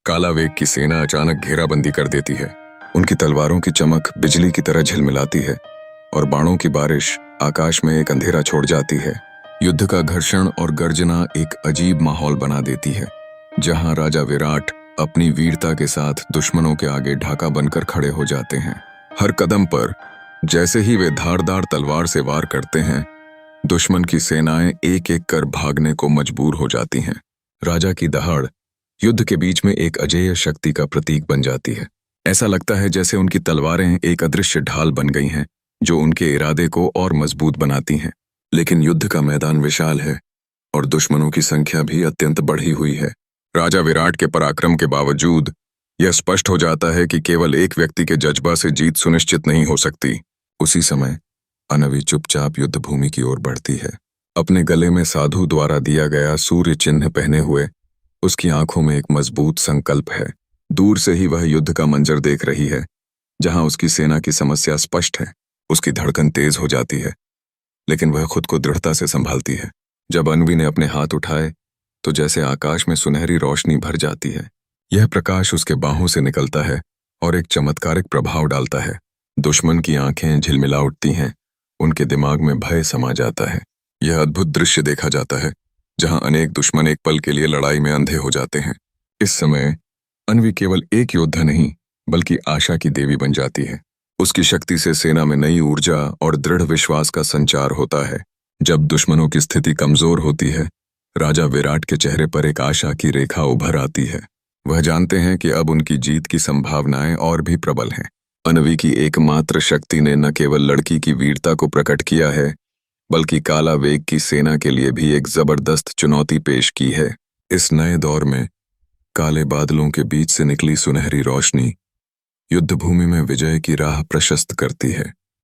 काला वेग की सेना अचानक घेराबंदी कर देती है। उनकी तलवारों की चमक बिजली की तरह झिलमिलाती है और बाणों की बारिश आकाश में एक अंधेरा छोड़ जाती है। युद्ध का घर्षण और गर्जना एक अजीब माहौल बना देती है, जहां राजा विराट अपनी वीरता के साथ दुश्मनों के आगे ढाका बनकर खड़े हो जाते हैं। हर कदम पर जैसे ही वे धारदार तलवार से वार करते हैं, दुश्मन की सेनाएं एक एक कर भागने को मजबूर हो जाती हैं। राजा की दहाड़ युद्ध के बीच में एक अजेय शक्ति का प्रतीक बन जाती है। ऐसा लगता है जैसे उनकी तलवारें एक अदृश्य ढाल बन गई हैं, जो उनके इरादे को और मजबूत बनाती हैं। लेकिन युद्ध का मैदान विशाल है और दुश्मनों की संख्या भी अत्यंत बढ़ी हुई है। राजा विराट के पराक्रम के बावजूद यह स्पष्ट हो जाता है कि केवल एक व्यक्ति के जज्बा से जीत सुनिश्चित नहीं हो सकती। उसी समय अनवी चुपचाप युद्ध भूमि की ओर बढ़ती है। अपने गले में साधु द्वारा दिया गया सूर्य चिन्ह पहने हुए उसकी आंखों में एक मजबूत संकल्प है। दूर से ही वह युद्ध का मंजर देख रही है, जहां उसकी सेना की समस्या स्पष्ट है। उसकी धड़कन तेज हो जाती है, लेकिन वह खुद को दृढ़ता से संभालती है। जब अनवी ने अपने हाथ उठाए तो जैसे आकाश में सुनहरी रोशनी भर जाती है। यह प्रकाश उसके बाहों से निकलता है और एक चमत्कारिक प्रभाव डालता है। दुश्मन की आंखें झिलमिला उठती हैं, उनके दिमाग में भय समा जाता है। यह अद्भुत दृश्य देखा जाता है, जहां अनेक दुश्मन एक पल के लिए लड़ाई में अंधे हो जाते हैं। इस समय अनवी केवल एक योद्धा नहीं, बल्कि आशा की देवी बन जाती है। उसकी शक्ति से सेना में नई ऊर्जा और दृढ़ विश्वास का संचार होता है। जब दुश्मनों की स्थिति कमजोर होती है, राजा विराट के चेहरे पर एक आशा की रेखा उभर आती है। वह जानते हैं कि अब उनकी जीत की संभावनाएं और भी प्रबल हैं। अनवी की एकमात्र शक्ति ने न केवल लड़की की वीरता को प्रकट किया है, बल्कि काला वेग की सेना के लिए भी एक जबरदस्त चुनौती पेश की है। इस नए दौर में काले बादलों के बीच से निकली सुनहरी रोशनी युद्ध भूमि में विजय की राह प्रशस्त करती है।